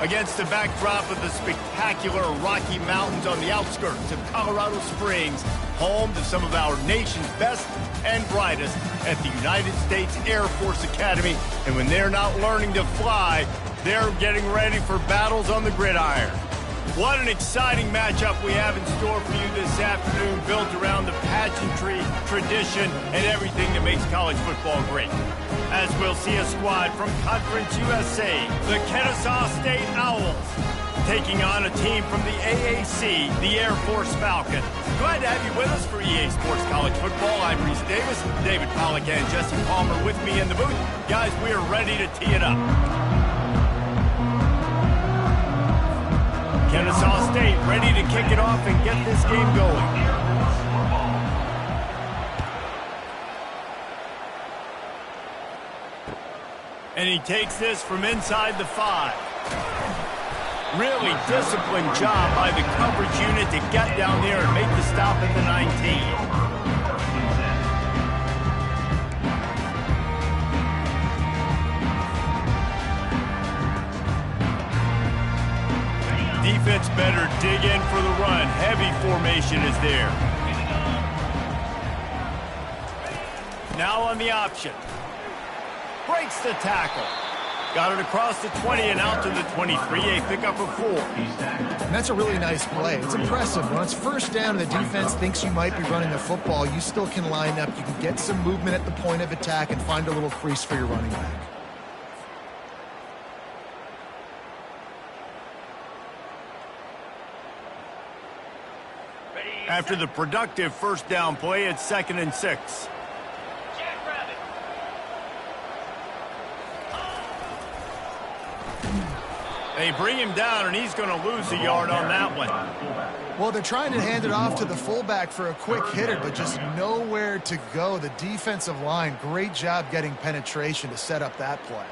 Against the backdrop of the spectacular Rocky Mountains on the outskirts of Colorado Springs, home to some of our nation's best and brightest at the United States Air Force Academy. And when they're not learning to fly, they're getting ready for battles on the gridiron. What an exciting matchup we have in store for you this afternoon, built around the pageantry, tradition, and everything that makes college football great. As we'll see a squad from Conference USA, the Kennesaw State Owls, taking on a team from the AAC, the Air Force Falcons. Glad to have you with us for EA Sports College Football. I'm Reese Davis, David Pollack and Jesse Palmer with me in the booth. Guys, we are ready to tee it up. Kennesaw State ready to kick it off and get this game going. And he takes this from inside the 5. Really disciplined job by the coverage unit to get down there and make the stop at the 19. Defense better dig in for the run. Heavy formation is there. Now on the option. Breaks the tackle. Got it across the 20 and out to the 23. A pickup of 4. And that's a really nice play. It's impressive. When it's first down and the defense thinks you might be running the football, you still can line up. You can get some movement at the point of attack and find a little crease for your running back. After the productive first down play, it's 2nd and 6. They bring him down, and he's going to lose a yard on that one. Well, they're trying to hand it off to the fullback for a quick hitter, but just nowhere to go. The defensive line, great job getting penetration to set up that play.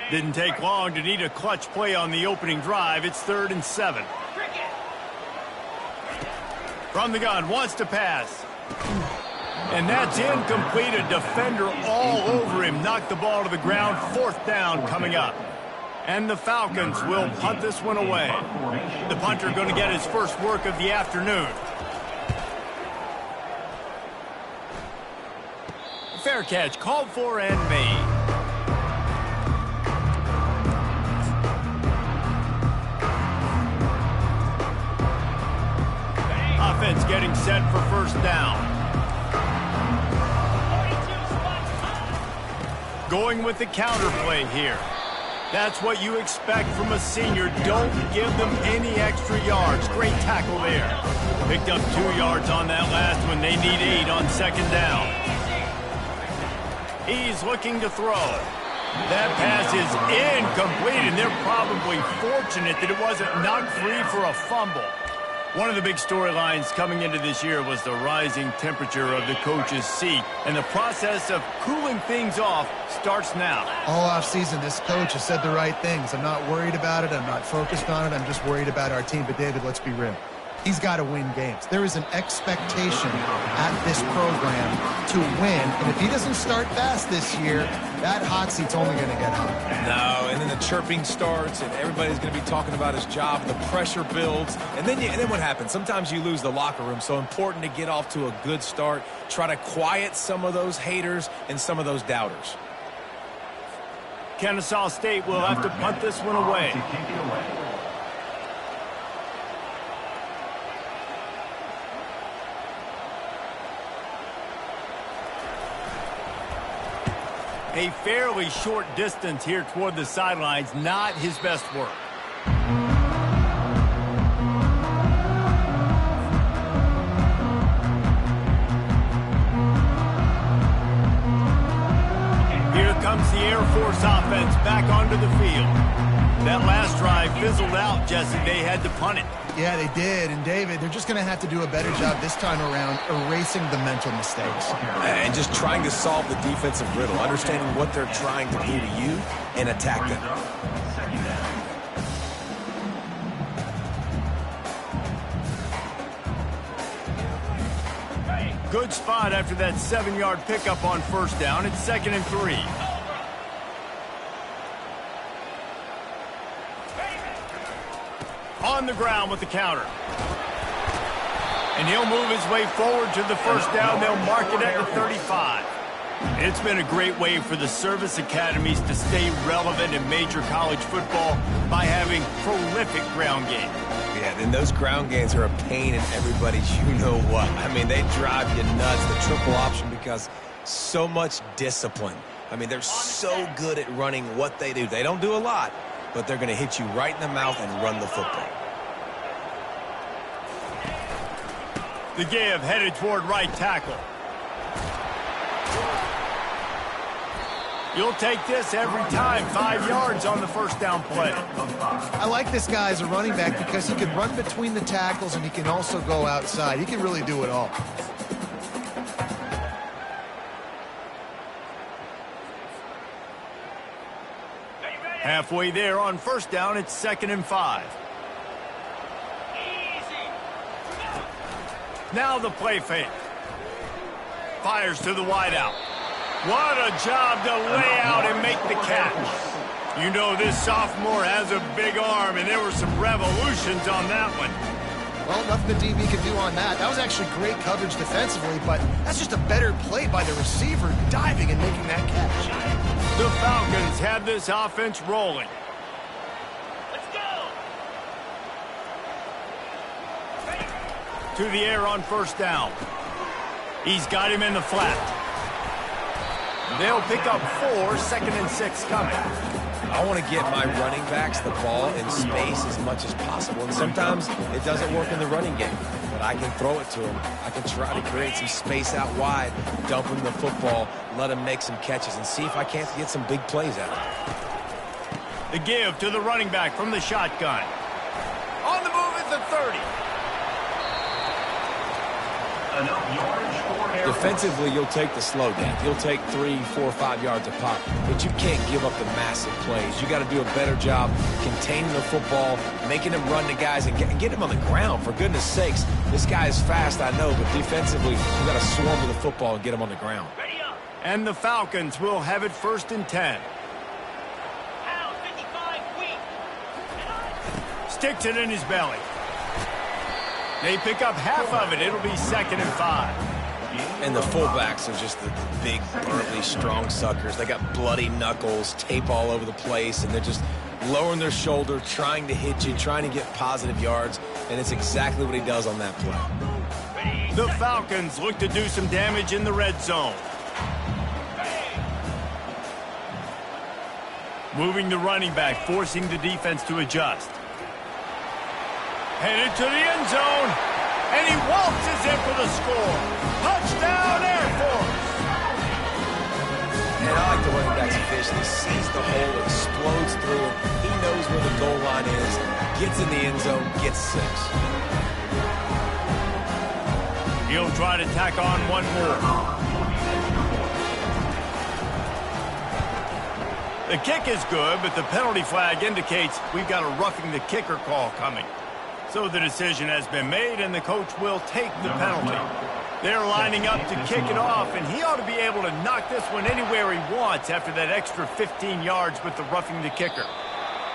Didn't take long to need a clutch play on the opening drive. It's 3rd and 7. From the gun, wants to pass. And that's incomplete. A defender all over him. Knocked the ball to the ground. 4th down coming up. And the Falcons will punt this one away. The punter going to get his first work of the afternoon. Fair catch called for and made. Offense getting set for first down. Going with the counter play here. That's what you expect from a senior. Don't give them any extra yards. Great tackle there. Picked up 2 yards on that last one. They need 8 on 2nd down. He's looking to throw. That pass is incomplete, and they're probably fortunate that it wasn't knocked free for a fumble. One of the big storylines coming into this year was the rising temperature of the coach's seat, and the process of cooling things off starts now. All offseason, this coach has said the right things. I'm not worried about it. I'm not focused on it. I'm just worried about our team. But, David, let's be real. He's got to win games. There is an expectation at this program to win, and if he doesn't start fast this year, that hot seat's only going to get hot. No, and then the chirping starts, and everybody's going to be talking about his job. The pressure builds, and then what happens? Sometimes you lose the locker room, so important to get off to a good start. Try to quiet some of those haters and some of those doubters. Kennesaw State will have to punt this one away. A fairly short distance here toward the sidelines, not his best work. Here comes the Air Force offense back onto the field. That last drive fizzled out, Jesse. They had to punt it. Yeah, they did. And, David, they're just going to have to do a better job this time around erasing the mental mistakes. And just trying to solve the defensive riddle, understanding what they're trying to do to you and attack them. Good spot after that 7-yard pickup on first down. It's 2nd and 3. On the ground with the counter. And he'll move his way forward to the first down. They'll mark it at the 35. It's been a great way for the service academies to stay relevant in major college football by having prolific ground game. Yeah, then those ground games are a pain in everybody's you-know-what. I mean, they drive you nuts, the triple option, because so much discipline. I mean, they're so good at running what they do. They don't do a lot, but they're going to hit you right in the mouth and run the football. The give headed toward right tackle. You'll take this every time. 5 yards on the first down play. I like this guy as a running back because he can run between the tackles and he can also go outside. He can really do it all. Halfway there on first down, it's 2nd and 5. Now the play fake. Fires to the wideout. What a job to lay out and make the catch. You know this sophomore has a big arm, and there were some revolutions on that one. Well, nothing the DB can do on that. That was actually great coverage defensively, but that's just a better play by the receiver diving and making that catch. The Falcons have this offense rolling. Let's go! To the air on first down. He's got him in the flat. They'll pick up 4, 2nd and 6 coming. I want to get my running backs the ball in space as much as possible. And sometimes it doesn't work in the running game, but I can throw it to them. I can try to create some space out wide, dump them the football, let them make some catches, and see if I can't get some big plays out of it. The give to the running back from the shotgun. On the move at the 30. Defensively, you'll take the slow down. You'll take 3, 4, 5 yards a pop, but you can't give up the massive plays. You got to do a better job containing the football, making them run to guys, and get him on the ground. For goodness sakes, this guy is fast, I know, but defensively, you got to swarm to the football and get him on the ground. And the Falcons will have it 1st and 10. Sticks it in his belly. They pick up half of it. It'll be 2nd and 5. And the fullbacks are just the big, burly, strong suckers. They got bloody knuckles, tape all over the place, and they're just lowering their shoulder, trying to hit you, trying to get positive yards, and it's exactly what he does on that play. The Falcons look to do some damage in the red zone. Moving the running back, forcing the defense to adjust. Headed to the end zone, and he waltzes in for the score. Touchdown, Air Force! And I like the running back's vision. He sees the hole, explodes through it. He knows where the goal line is, gets in the end zone, gets 6. He'll try to tack on one more. The kick is good, but the penalty flag indicates we've got a roughing the kicker call coming. So the decision has been made, and the coach will take the penalty. They're lining up to kick it off, and he ought to be able to knock this one anywhere he wants after that extra 15 yards with the roughing the kicker.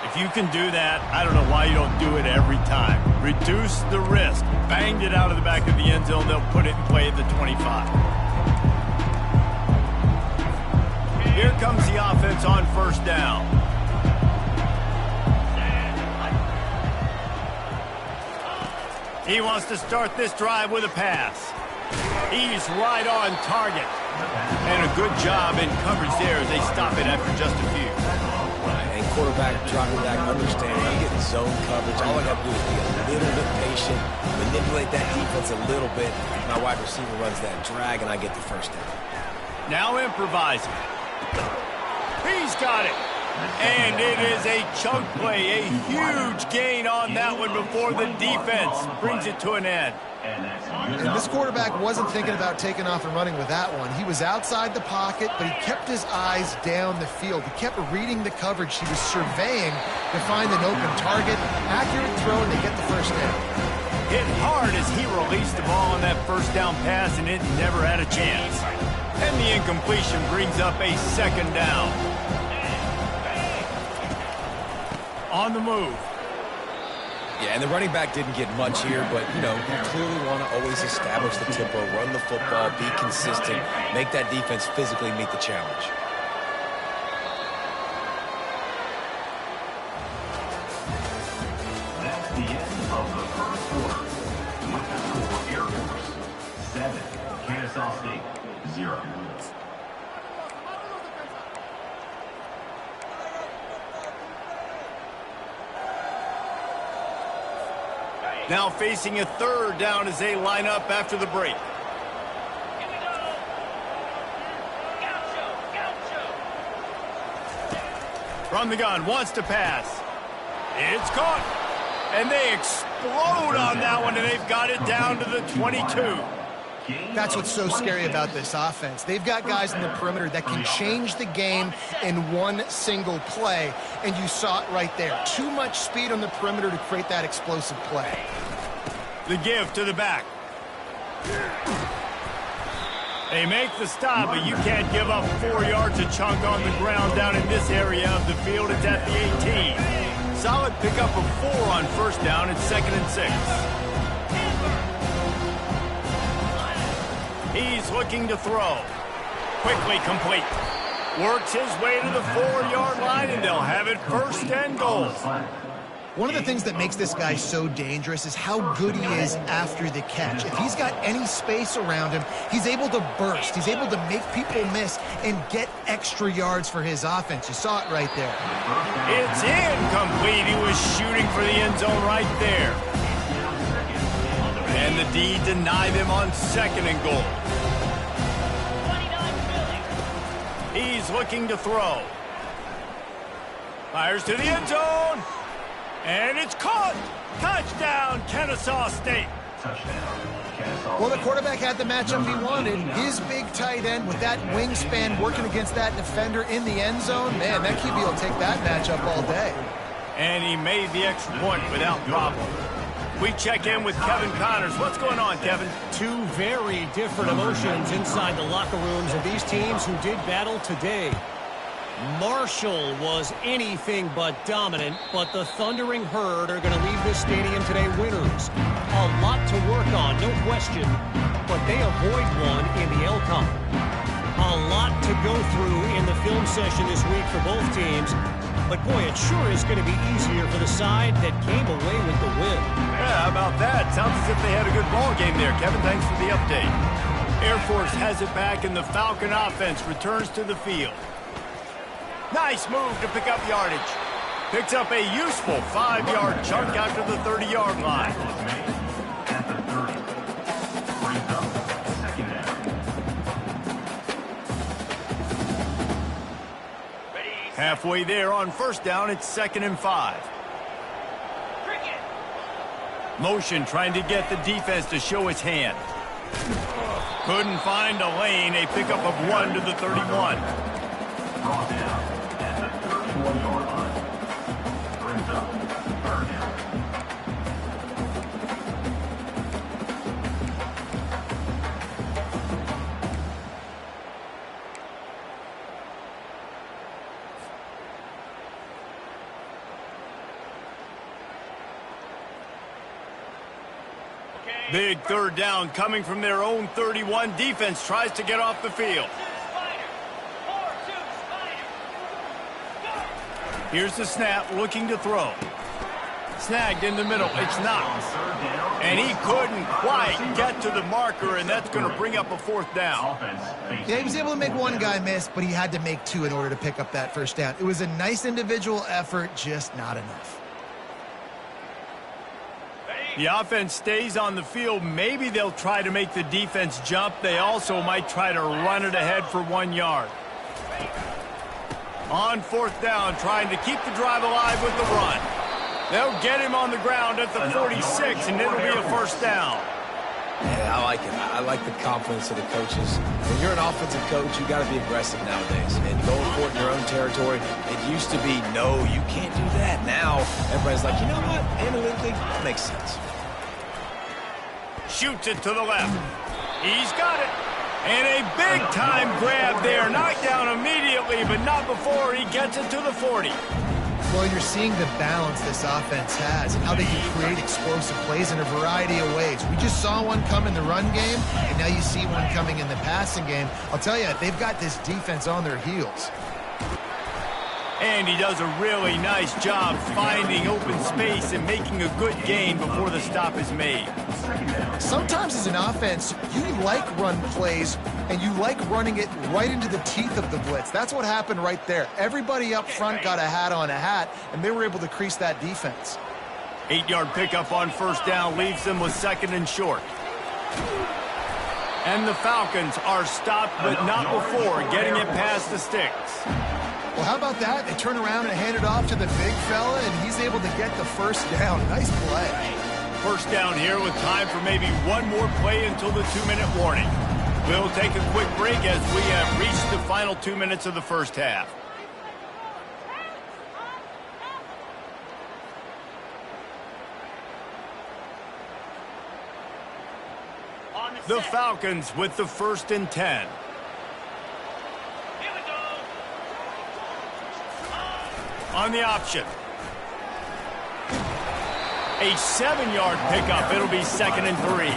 If you can do that, I don't know why you don't do it every time. Reduce the risk. Banged it out of the back of the end zone. They'll put it in play at the 25. Here comes the offense on first down. He wants to start this drive with a pass. He's right on target. And a good job in coverage there as they stop it after just a few. And quarterback dropping back, understanding I'm getting zone coverage. All I got to do is be a little bit patient, manipulate that defense a little bit. My wide receiver runs that drag, and I get the first down. Now improvising. He's got it. And it is a chunk play, a huge gain on that one before the defense brings it to an end. And this quarterback wasn't thinking about taking off and running with that one. He was outside the pocket, but he kept his eyes down the field. He kept reading the coverage. He was surveying to find an open target. Accurate throw, and they get the first down. Hit hard as he released the ball on that first down pass, and it never had a chance. And the incompletion brings up a second down. On the move. Yeah, and the running back didn't get much here, but, you know, you clearly want to always establish the tempo, run the football, be consistent, make that defense physically meet the challenge. That's the end of the first quarter. With the score, Air Force 7, Kennesaw State 0. Now facing a third down as they line up after the break. From the gun, wants to pass. It's caught. And they explode on that one, and they've got it down to the 22. That's what's so scary about this offense. They've got guys in the perimeter that can change the game in one single play, and you saw it right there. Too much speed on the perimeter to create that explosive play. The give to the back. They make the stop, but you can't give up 4 yards a chunk on the ground down in this area of the field. It's at the 18. Solid pickup of 4 on first down. It's 2nd and 6. He's looking to throw. Quickly complete. Works his way to the 4-yard line, and they'll have it 1st and goal. One of the things that makes this guy so dangerous is how good he is after the catch. If he's got any space around him, he's able to burst. He's able to make people miss and get extra yards for his offense. You saw it right there. It's incomplete. He was shooting for the end zone right there. And the D denied him on 2nd and goal. He's looking to throw. Fires to the end zone. And it's caught. Touchdown, Kennesaw State. Well, the quarterback had the matchup he wanted. His big tight end with that wingspan working against that defender in the end zone. Man, that QB will take that matchup all day. And he made the extra point without problem. We check in with Kevin Connors. What's going on, Kevin? Two very different emotions inside the locker rooms of these teams who did battle today. Marshall was anything but dominant, but the Thundering Herd are going to leave this stadium today winners. A lot to work on, no question, but they avoid one in the L-Cup. A lot to go through in the film session this week for both teams, but boy, it sure is going to be easier for the side that came away with the win. Yeah, how about that? Sounds as if they had a good ball game there. Kevin, thanks for the update. Air Force has it back, and the Falcon offense returns to the field. Nice move to pick up yardage. Picks up a useful 5-yard chunk after the 30-yard line. At the 30. Brings up 2nd down. Halfway there on first down, it's 2nd and 5. Motion trying to get the defense to show its hand. Couldn't find a lane. A pickup of 1 to the 31. Brought down at the 31-yard line. Brings up 3rd down. Big 3rd down coming from their own 31. Defense tries to get off the field. Here's the snap, looking to throw. Snagged in the middle. It's Knox. And he couldn't quite get to the marker, and that's going to bring up a fourth down. Yeah, he was able to make one guy miss, but he had to make two in order to pick up that first down. It was a nice individual effort, just not enough. The offense stays on the field. Maybe they'll try to make the defense jump. They also might try to run it ahead for 1 yard. On fourth down, trying to keep the drive alive with the run. They'll get him on the ground at the 46, and it'll be a first down. Yeah, I like it. I like the confidence of the coaches. When you're an offensive coach, you got to be aggressive nowadays. And going for it in your own territory, it used to be, no, you can't do that. Now, everybody's like, you know what? Analytically, that makes sense. Shoots it to the left. He's got it. And a big-time grab there. Knocked down immediately, but not before he gets it to the 40. Well, you're seeing the balance this offense has and how they can create explosive plays in a variety of ways. We just saw one come in the run game, and now you see one coming in the passing game. I'll tell you, they've got this defense on their heels. And he does a really nice job finding open space and making a good gain before the stop is made. Sometimes as an offense, you like run plays, and you like running it right into the teeth of the blitz. That's what happened right there. Everybody up front got a hat on a hat, and they were able to crease that defense. 8-yard pickup on first down leaves them with second and short. And the Falcons are stopped, but not before getting it past the sticks. Well, how about that? They turn around and hand it off to the big fella, and he's able to get the first down. Nice play. First down here with time for maybe one more play until the 2-minute warning. We'll take a quick break as we have reached the final 2 minutes of the first half. The Falcons with the 1st and 10. On the option. A 7-yard pickup. It'll be 2nd and 3.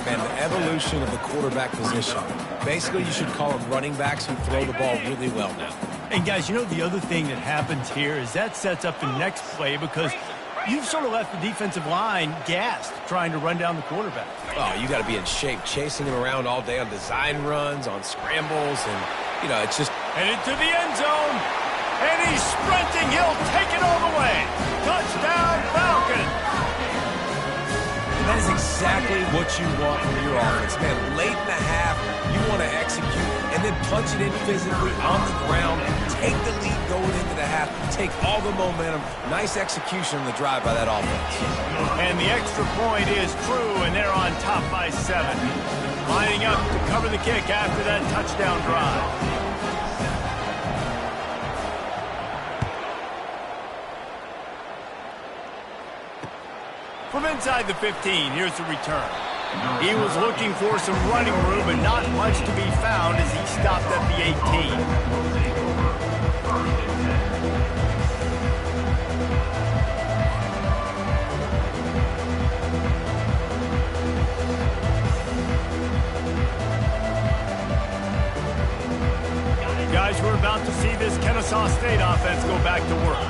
Man, the evolution of the quarterback position. Basically, you should call them running backs who throw the ball really well now. And, guys, you know the other thing that happens here is that sets up the next play because you've sort of left the defensive line gassed trying to run down the quarterback. Oh, you got to be in shape, chasing him around all day on design runs, on scrambles, and, you know, it's just... And into the end zone. And he's sprinting. He'll take it all the way. Touchdown, Falcons. That is exactly what you want from your offense, man. Late in the half, you want to execute and then punch it in physically on the ground, take the lead going into the half, take all the momentum. Nice execution on the drive by that offense. And the extra point is true, and they're on top by 7. Lining up to cover the kick after that touchdown drive. From inside the 15, here's the return. He was looking for some running room, but not much to be found as he stopped at the 18. Guys, we're about to see this Kennesaw State offense go back to work.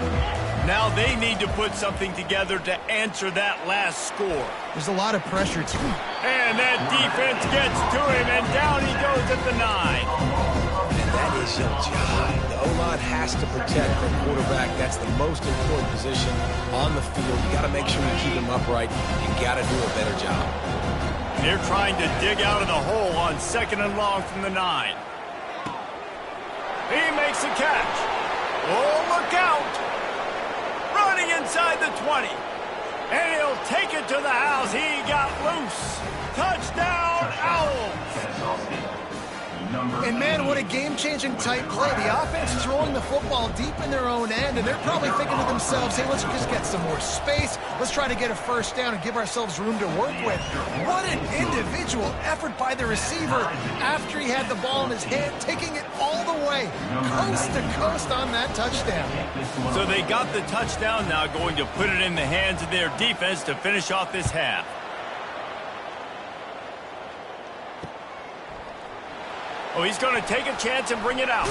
Now they need to put something together to answer that last score. There's a lot of pressure, too. And that defense gets to him, and down he goes at the 9. And that is your job. The O-line has to protect the quarterback. That's the most important position on the field. You got to make sure you keep him upright. You got to do a better job. They're trying to dig out of the hole on 2nd and long from the 9. He makes a catch. Oh, look out. Running inside the 20. And he'll take it to the house. He got loose. Touchdown, Owls. And, man, what a game-changing type play. The offense is rolling the football deep in their own end, and they're probably thinking to themselves, hey, let's just get some more space. Let's try to get a first down and give ourselves room to work with. What an individual effort by the receiver after he had the ball in his hand, taking it all the way, coast to coast on that touchdown. So they got the touchdown, now going to put it in the hands of their defense to finish off this half. Oh, he's going to take a chance and bring it out.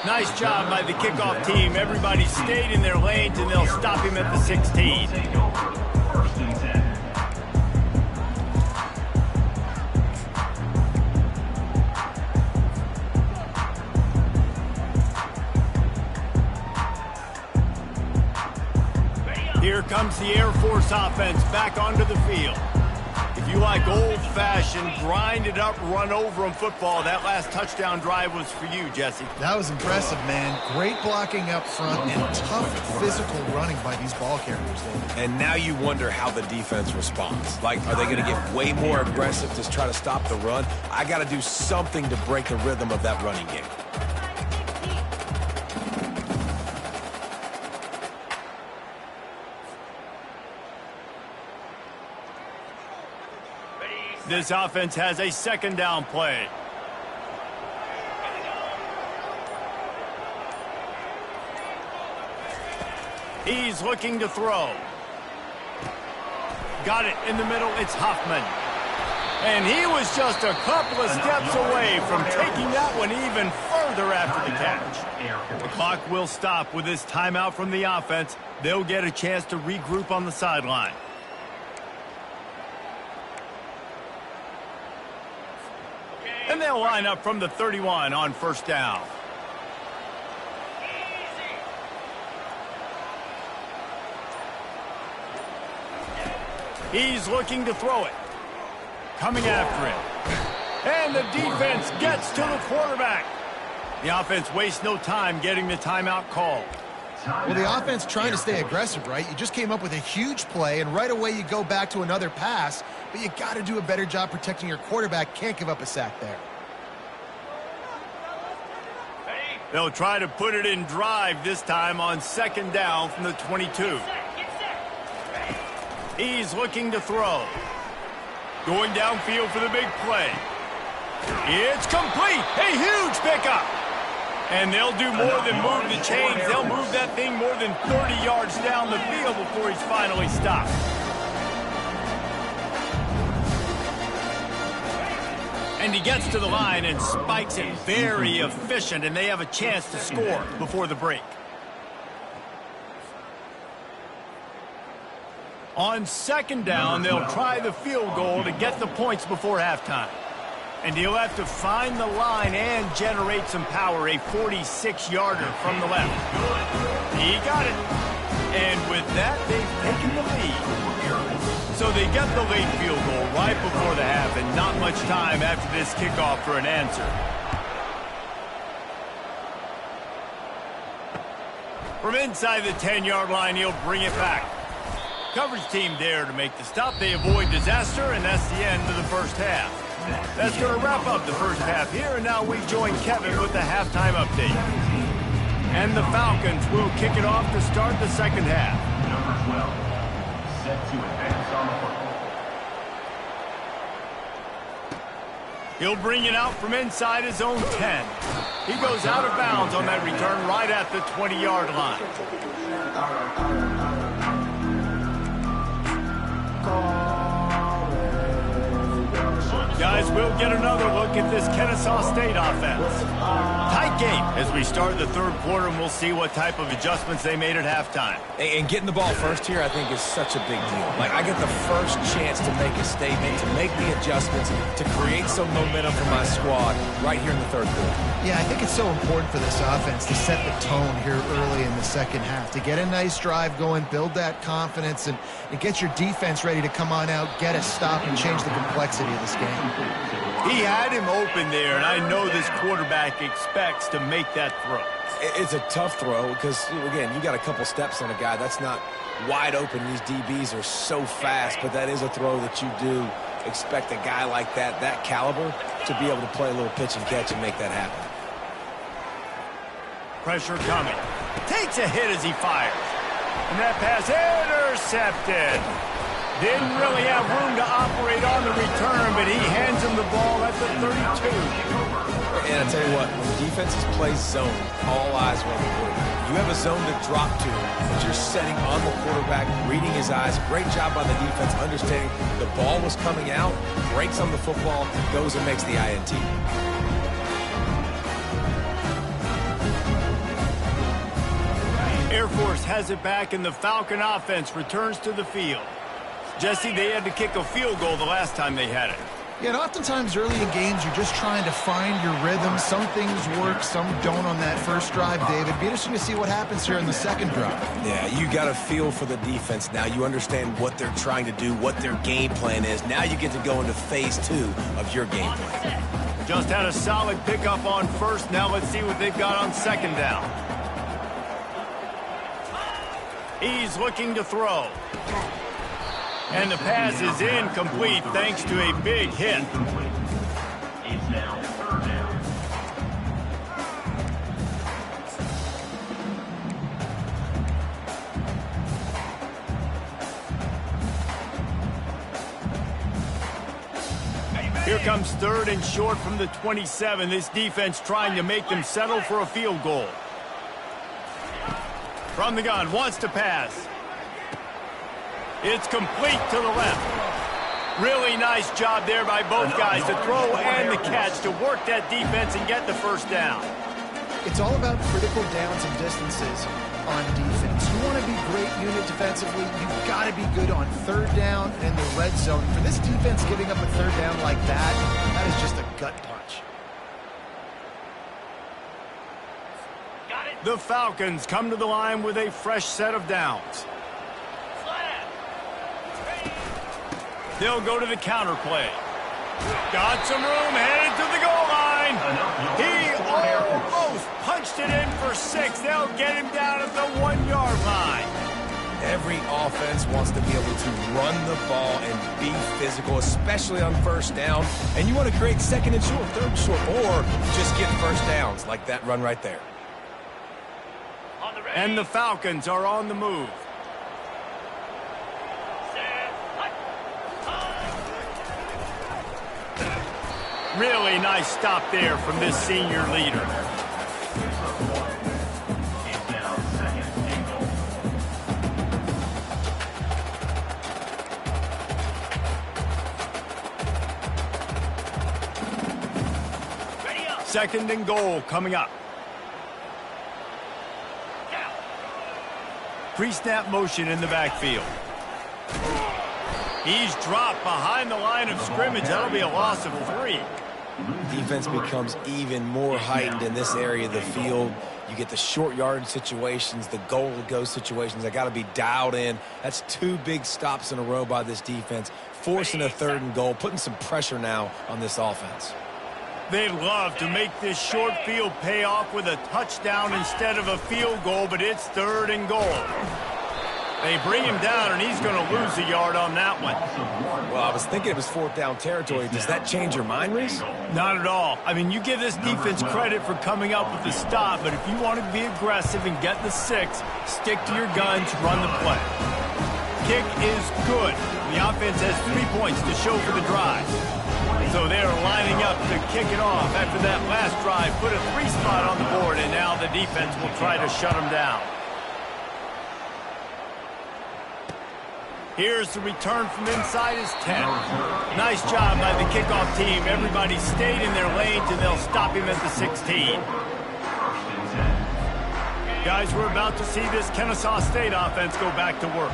Nice job by the kickoff team. Everybody stayed in their lanes, and they'll stop him at the 16. Take over. First and 10. Here comes the Air Force offense back onto the field. If you like old-fashioned, grind-it-up, run-over-'em football, that last touchdown drive was for you, Jesse. That was impressive, man. Great blocking up front and tough physical running by these ball carriers, David. And now you wonder how the defense responds. Like, are they going to get way more aggressive to try to stop the run? I got to do something to break the rhythm of that running game. This offense has a second down play. He's looking to throw. Got it in the middle. It's Hoffman. And he was just a couple of steps away from taking that one even further after the catch. The clock will stop with this timeout from the offense. They'll get a chance to regroup on the sideline. And they'll line up from the 31 on first down. He's looking to throw it. Coming after him. And the defense gets to the quarterback. The offense wastes no time getting the timeout called. Well, the offense trying to stay aggressive, right? You just came up with a huge play, and right away you go back to another pass, but you got to do a better job protecting your quarterback. Can't give up a sack there. They'll try to put it in drive this time on second down from the 22. He's looking to throw. Going downfield for the big play. It's complete. A huge pickup. And they'll do more than move the chains. They'll move that thing more than 30 yards down the field before he's finally stopped. And he gets to the line and spikes it. Very efficient, and they have a chance to score before the break. On second down, they'll try the field goal to get the points before halftime. And he'll have to find the line and generate some power. A 46-yarder from the left. He got it. And with that, they've taken the lead. So they get the late field goal right before the half, and not much time after this kickoff for an answer. From inside the 10-yard line, he'll bring it back. Coverage team there to make the stop. They avoid disaster, and that's the end of the first half. That's going to wrap up the first half here, and now we join Kevin with the halftime update. And the Falcons will kick it off to start the second half. Number 12, set to advance on the football. He'll bring it out from inside his own 10. He goes out of bounds on that return right at the 20-yard line. Guys, we'll get another look at this Kennesaw State offense. Tight game as we start the third quarter, and we'll see what type of adjustments they made at halftime. And getting the ball first here, I think, is such a big deal. Like, I get the first chance to make a statement, to make the adjustments, to create some momentum for my squad right here in the third quarter. Yeah, I think it's so important for this offense to set the tone here early in the second half, to get a nice drive going, build that confidence, and get your defense ready to come on out, get a stop, and change the complexity of this game. He had him open there, and I know this quarterback expects to make that throw. It's a tough throw because, again, you got a couple steps on a guy. That's not wide open. These DBs are so fast, but that is a throw that you do expect a guy like that caliber, to be able to play a little pitch and catch and make that happen. Pressure coming. Takes a hit as he fires. And that pass intercepted. Didn't really have room to operate on the return, but he hands him the ball at the 32. And I tell you what, when defenses play zone, all eyes are on the quarterback. You have a zone to drop to, but you're setting on the quarterback, reading his eyes. Great job by the defense, understanding the ball was coming out, breaks on the football, goes and makes the INT. Air Force has it back, and the Falcon offense returns to the field. Jesse, they had to kick a field goal the last time they had it. Yeah, and oftentimes early in games, you're just trying to find your rhythm. Some things work, some don't on that first drive, David. Be interesting to see what happens here in the second drive. Yeah, you got a feel for the defense now. You understand what they're trying to do, what their game plan is. Now you get to go into phase 2 of your game plan. Just had a solid pickup on first. Now let's see what they've got on second down. He's looking to throw. And the pass is incomplete thanks to a big hit. It's now third down. Here comes third and short from the 27. This defense trying to make them settle for a field goal. From the gun, wants to pass. It's complete to the left. Really nice job there by both guys, the throw and the catch, to work that defense and get the first down. It's all about critical downs and distances on defense. You want to be great unit defensively, you've got to be good on third down and in the red zone. For this defense giving up a third down like that, that is just a gut punch. The Falcons come to the line with a fresh set of downs. They'll go to the counter play. Got some room, headed to the goal line. He almost punched it in for 6. They'll get him down at the 1-yard line. Every offense wants to be able to run the ball and be physical, especially on first down. And you want to create second and short, third and short, or just get first downs like that run right there. And the Falcons are on the move. Really nice stop there from this senior leader. It's now second and goal. Second and goal coming up. Pre-snap motion in the backfield. He's dropped behind the line of scrimmage. That'll be a loss of 3. Defense becomes even more heightened in this area of the field. You get the short yard situations, the goal-to-go situations. They got to be dialed in. That's 2 big stops in a row by this defense, forcing a third and goal, putting some pressure now on this offense. They'd love to make this short field pay off with a touchdown instead of a field goal, but it's third and goal. They bring him down, and he's going to lose a yard on that one. Well, I was thinking it was 4th down territory. Does that change your mind, Reese? Not at all. I mean, you give this defense credit for coming up with the stop, but if you want to be aggressive and get the 6, stick to your guns, run the play. Kick is good. The offense has 3 points to show for the drive. So they're lining up to kick it off after that last drive. Put a 3 spot on the board, and now the defense will try to shut them down. Here's the return from inside his 10. Nice job by the kickoff team. Everybody stayed in their lanes, and they'll stop him at the 16. Guys, we're about to see this Kennesaw State offense go back to work.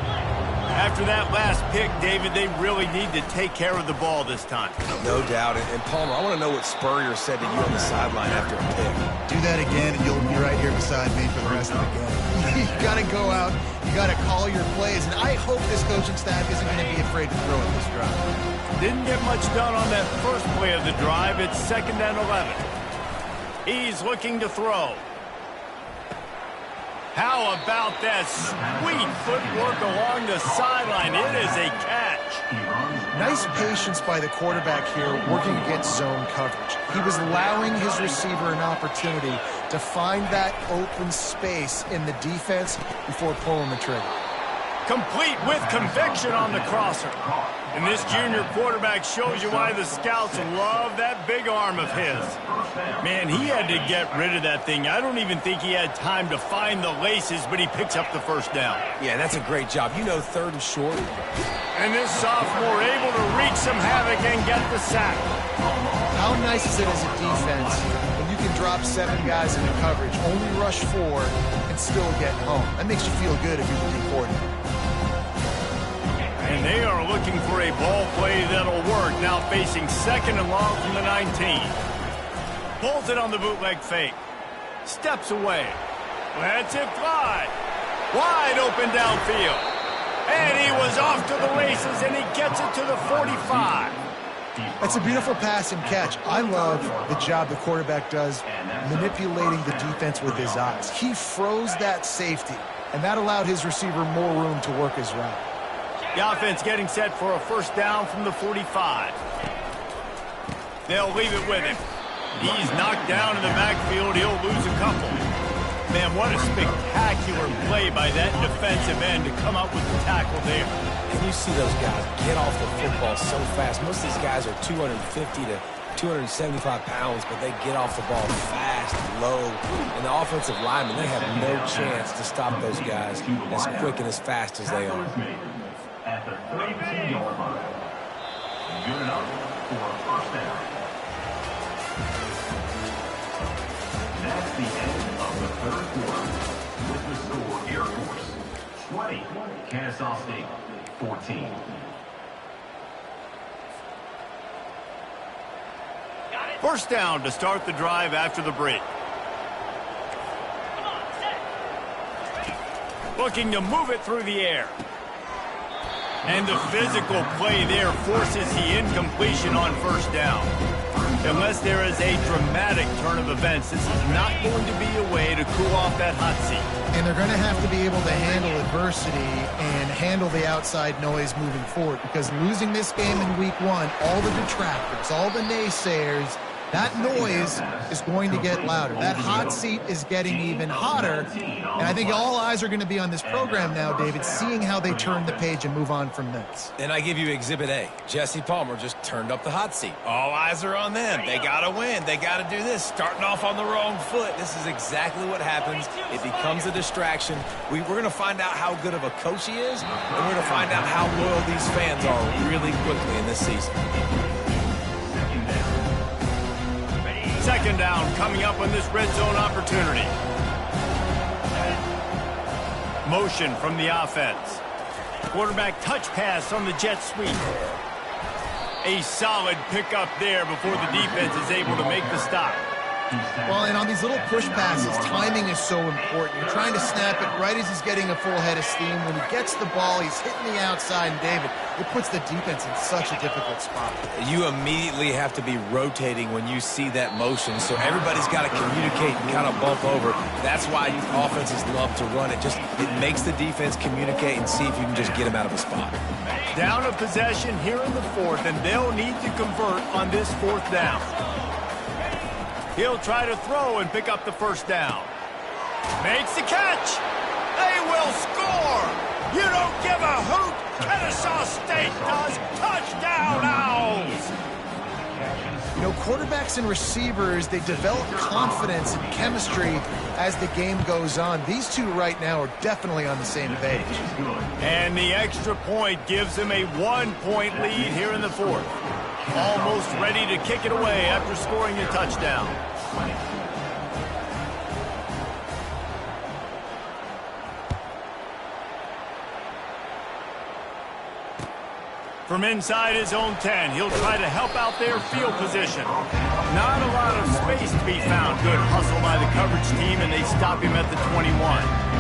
After that last pick, David, they really need to take care of the ball this time. No doubt. And Palmer, I want to know what Spurrier said to you on the sideline after a pick. Do that again, and you'll be right here beside me for the rest of the game. You got to go out. You got to call your plays. And I hope this coaching staff isn't going to be afraid to throw at this drive. Didn't get much done on that first play of the drive. It's 2nd and 11. He's looking to throw. How about that sweet footwork along the sideline? It is a catch. Nice patience by the quarterback here working against zone coverage. He was allowing his receiver an opportunity to find that open space in the defense before pulling the trigger. Complete with conviction on the crosser. And this junior quarterback shows you why the scouts love that big arm of his. Man, he had to get rid of that thing. I don't even think he had time to find the laces, but he picks up the first down. Yeah, that's a great job. You know, third and short. And this sophomore able to wreak some havoc and get the sack. How nice is it as a defense when you can drop 7 guys into coverage, only rush 4, and still get home. That makes you feel good if you're the D coordinator. And they are looking for a ball play that'll work. Now facing 2nd and long from the 19. Pulls it on the bootleg fake. Steps away. Lets it fly. Wide open downfield. And he was off to the races, and he gets it to the 45. That's a beautiful pass and catch. I love the job the quarterback does manipulating the defense with his eyes. He froze that safety, and that allowed his receiver more room to work his route. The offense getting set for a first down from the 45. They'll leave it with him. He's knocked down in the backfield. He'll lose a couple. Man, what a spectacular play by that defensive end to come up with the tackle there. And you see those guys get off the football so fast. Most of these guys are 250 to 275 pounds, but they get off the ball fast, low. And the offensive linemen, they have no chance to stop those guys as quick and as fast as they are. At the 32-yard line. Good enough for a first down. That's the end of the third quarter. With the score, Air Force 20, Kennesaw State 14. First down to start the drive after the break. Looking to move it through the air. And the physical play there forces the incompletion on first down. Unless there is a dramatic turn of events, this is not going to be a way to cool off that hot seat. And they're going to have to be able to handle adversity and handle the outside noise moving forward, because losing this game in week 1, all the detractors, all the naysayers, that noise is going to get louder. That hot seat is getting even hotter. And I think all eyes are going to be on this program now, David, seeing how they turn the page and move on from this. And I give you Exhibit A. Jesse Palmer just turned up the hot seat. All eyes are on them. They got to win. They got to do this. Starting off on the wrong foot. This is exactly what happens. It becomes a distraction. We're going to find out how good of a coach he is, and we're going to find out how loyal these fans are really quickly in this season. Second down coming up on this red zone opportunity. Motion from the offense. Quarterback touch pass on the jet sweep. A solid pickup there before the defense is able to make the stop. Well, and on these little push passes, timing is so important. You're trying to snap it right as he's getting a full head of steam. When he gets the ball, he's hitting the outside, and David, it puts the defense in such a difficult spot. You immediately have to be rotating when you see that motion, so everybody's got to communicate and kind of bump over. That's why offenses love to run it. It makes the defense communicate and see if you can just get him out of a spot. Down a possession here in the 4th, and they'll need to convert on this 4th down. He'll try to throw and pick up the first down. Makes the catch. They will score. You don't give a hoot. Kennesaw State does. Touchdown Owls. You know, quarterbacks and receivers, they develop confidence and chemistry as the game goes on. These two right now are definitely on the same page. And the extra point gives them a 1-point lead here in the 4th. Almost ready to kick it away after scoring a touchdown. From inside his own 10, he'll try to help out their field position. Not a lot of space to be found. Good hustle by the coverage team, and they stop him at the 21.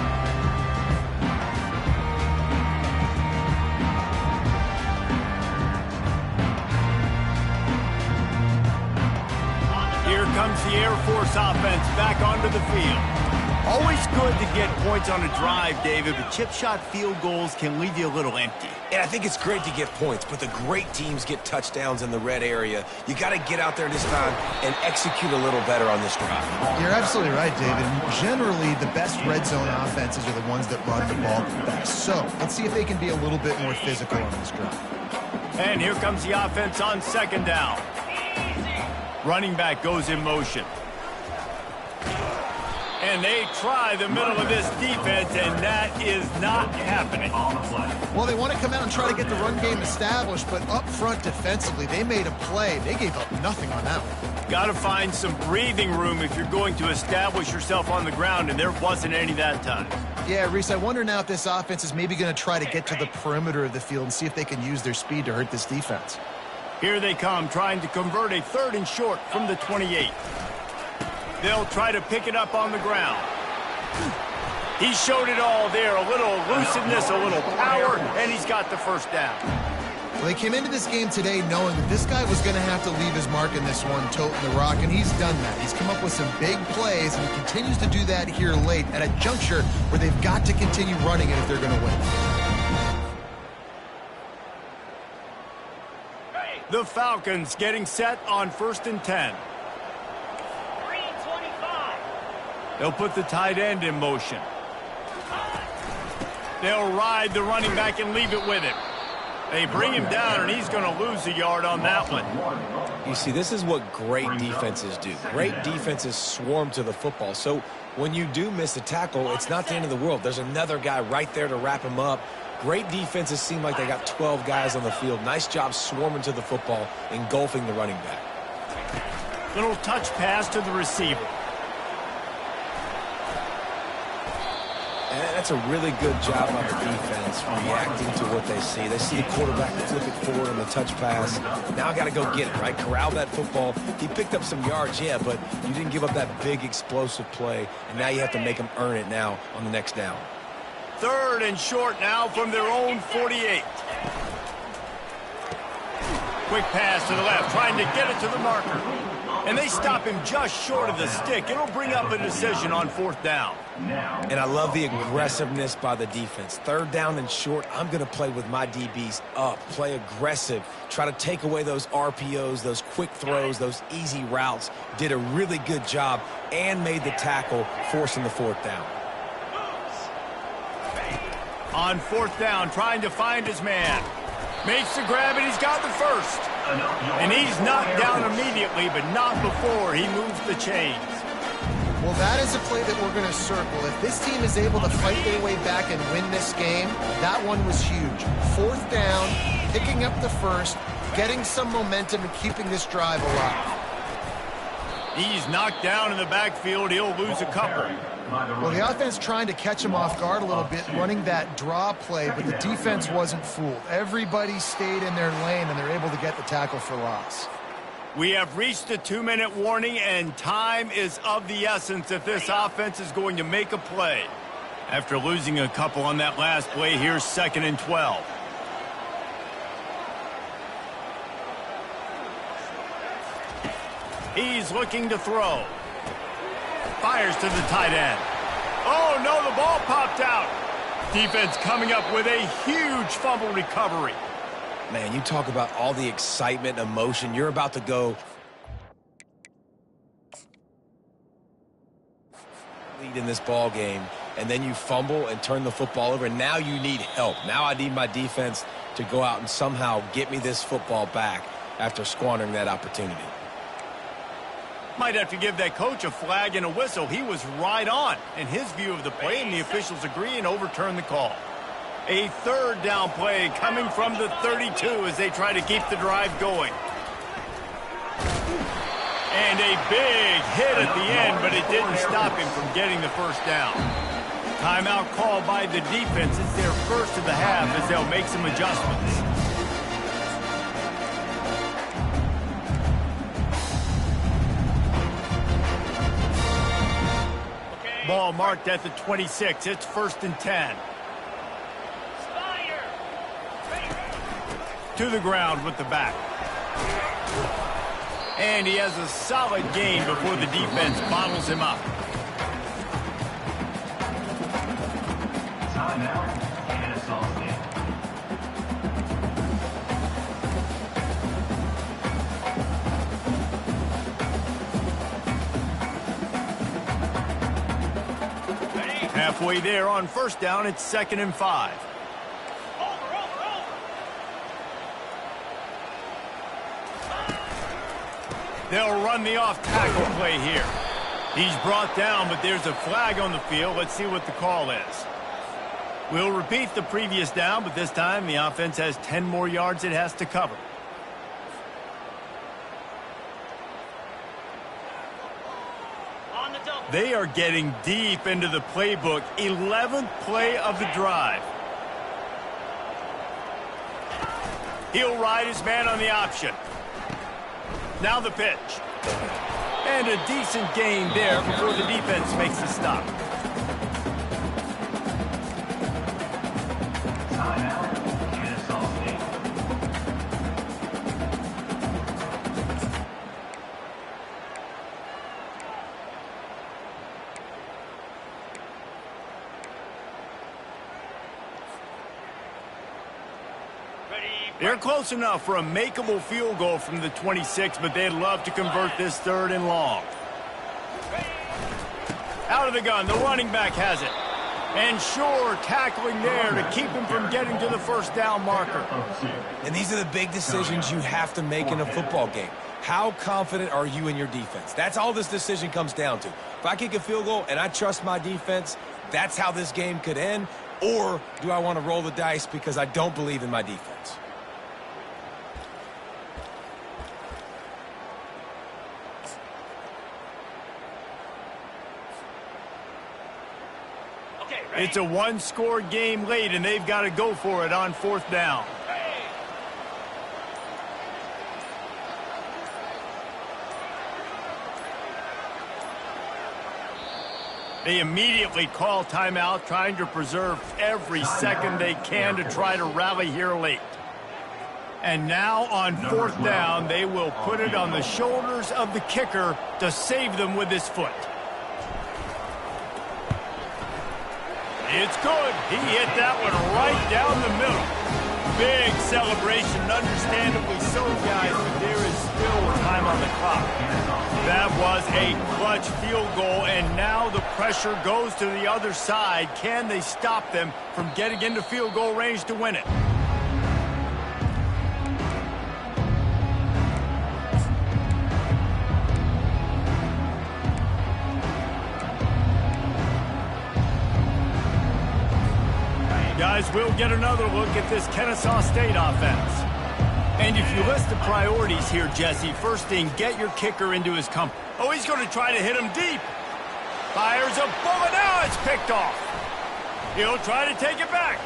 Here comes the Air Force offense back onto the field. Always good to get points on a drive, David, but chip shot field goals can leave you a little empty. And I think it's great to get points, but the great teams get touchdowns in the red area. You got to get out there this time and execute a little better on this drive. You're absolutely right, David. Generally, the best red zone offenses are the ones that run the ball the best. So let's see if they can be a little bit more physical on this drive. And here comes the offense on second down. Running back goes in motion. And they try the middle of this defense, and that is not happening. Well, they want to come out and try to get the run game established, but up front defensively, they made a play. They gave up nothing on that one. Got to find some breathing room if you're going to establish yourself on the ground, and there wasn't any that time. Yeah, Reese, I wonder now if this offense is maybe going to try to get to the perimeter of the field and see if they can use their speed to hurt this defense. Here they come, trying to convert a 3rd and short from the 28. They'll try to pick it up on the ground. He showed it all there, a little elusiveness, a little power, and he's got the first down. Well, they came into this game today knowing that this guy was going to have to leave his mark in this one, toting the rock, and he's done that. He's come up with some big plays, and he continues to do that here late at a juncture where they've got to continue running it if they're going to win. The Falcons getting set on 1st and 10. They'll put the tight end in motion. They'll ride the running back and leave it with him. They bring him down, and he's going to lose a yard on that one. You see, this is what great defenses do. Great defenses swarm to the football. So when you do miss a tackle, it's not the end of the world. There's another guy right there to wrap him up. Great defenses seem like they got 12 guys on the field. Nice job swarming to the football, engulfing the running back. Little touch pass to the receiver. And that's a really good job on the defense, reacting to what they see. They see the quarterback flip it forward on the touch pass. Now I got to go get it, right? Corral that football. He picked up some yards, yeah, but you didn't give up that big explosive play, and now you have to make them earn it now on the next down. 3rd and short now from their own 48. Quick pass to the left, trying to get it to the marker. And they stop him just short of the stick. It'll bring up a decision on 4th down. And I love the aggressiveness by the defense. 3rd down and short, I'm going to play with my DBs up, play aggressive, try to take away those RPOs, those quick throws, those easy routes. Did a really good job and made the tackle, forcing the 4th down. On 4th down, trying to find his man. Makes the grab, and he's got the first. And he's knocked down immediately, but not before he moves the chains. Well, that is a play that we're going to circle. If this team is able to fight their way back and win this game, that one was huge. 4th down, picking up the first, getting some momentum and keeping this drive alive. He's knocked down in the backfield. He'll lose a couple. Well, the offense trying to catch him off guard a little bit, running that draw play, but the defense wasn't fooled. Everybody stayed in their lane, and they're able to get the tackle for loss. We have reached the 2-minute warning, and time is of the essence if this offense is going to make a play. After losing a couple on that last play, here's 2nd and 12. He's looking to throw. Fires to the tight end. Oh, no, the ball popped out. Defense coming up with a huge fumble recovery. Man, you talk about all the excitement, emotion. You're about to go lead in this ball game, and then you fumble and turn the football over, and now you need help. Now I need my defense to go out and somehow get me this football back after squandering that opportunity. Might have to give that coach a flag and a whistle. He was right on in his view of the play, and the officials agree and overturn the call. A 3rd down play coming from the 32 as they try to keep the drive going. And a big hit at the end, but it didn't stop him from getting the first down. Timeout called by the defense. It's their first of the half as they'll make some adjustments. Ball marked at the 26. It's 1st and 10. To the ground with the back. And he has a solid gain before the defense bottles him up. Timeout, Kennesaw State. Halfway there on 1st down, it's 2nd and 5. They'll run the off-tackle play here. He's brought down, but there's a flag on the field. Let's see what the call is. We'll repeat the previous down, but this time the offense has 10 more yards it has to cover. They are getting deep into the playbook. 11th play of the drive. He'll ride his man on the option. Now the pitch. And a decent gain there before the defense makes the stop. Timeout, Kennesaw State. They're close enough for a makeable field goal from the 26, but they'd love to convert this 3rd and long. Out of the gun, the running back has it. And sure, tackling there to keep him from getting to the first down marker. And these are the big decisions you have to make in a football game. How confident are you in your defense? That's all this decision comes down to. If I kick a field goal and I trust my defense, that's how this game could end. Or do I want to roll the dice because I don't believe in my defense? It's a one-score game late, and they've got to go for it on 4th down. They immediately call timeout, trying to preserve every second they can to try to rally here late. And now on 4th down, they will put it on the shoulders of the kicker to save them with his foot. It's good. He hit that one right down the middle. Big celebration, understandably so, guys, but there is still time on the clock. That was a clutch field goal, and now the pressure goes to the other side. Can they stop them from getting into field goal range to win it? Guys, we'll get another look at this Kennesaw State offense. And if you list the priorities here, Jesse, first thing, get your kicker into his comfort. Oh, he's going to try to hit him deep. Fires a bullet. Now it's picked off. He'll try to take it back.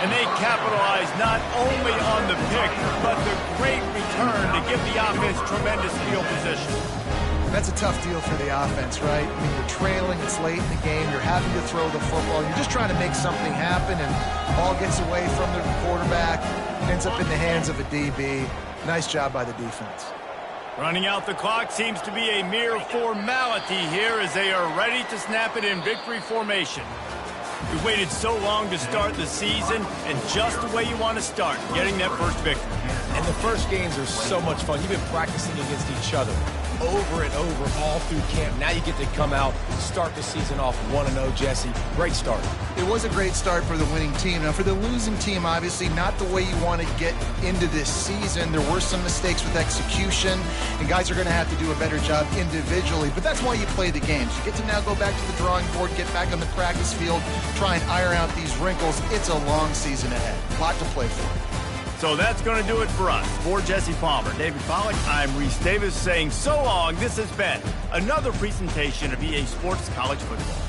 And they capitalize not only on the pick, but the great return to give the offense tremendous field position. That's a tough deal for the offense, right? I mean, you're trailing, it's late in the game, you're having to throw the football, you're just trying to make something happen, and the ball gets away from the quarterback, ends up in the hands of a DB. Nice job by the defense. Running out the clock seems to be a mere formality here as they are ready to snap it in victory formation. You waited so long to start the season, and just the way you want to start, getting that first victory. And the first games are so much fun. You've been practicing against each other over and over all through camp. Now you get to come out, start the season off 1-0, Jesse. Great start. It was a great start for the winning team. Now, for the losing team, obviously not the way you want to get into this season. There were some mistakes with execution, and guys are going to have to do a better job individually. But that's why you play the games. You get to now go back to the drawing board, get back on the practice field, try and iron out these wrinkles. It's a long season ahead. A lot to play for. So that's going to do it for us. For Jesse Palmer, David Pollack, I'm Reese Davis saying so long. This has been another presentation of EA Sports College Football.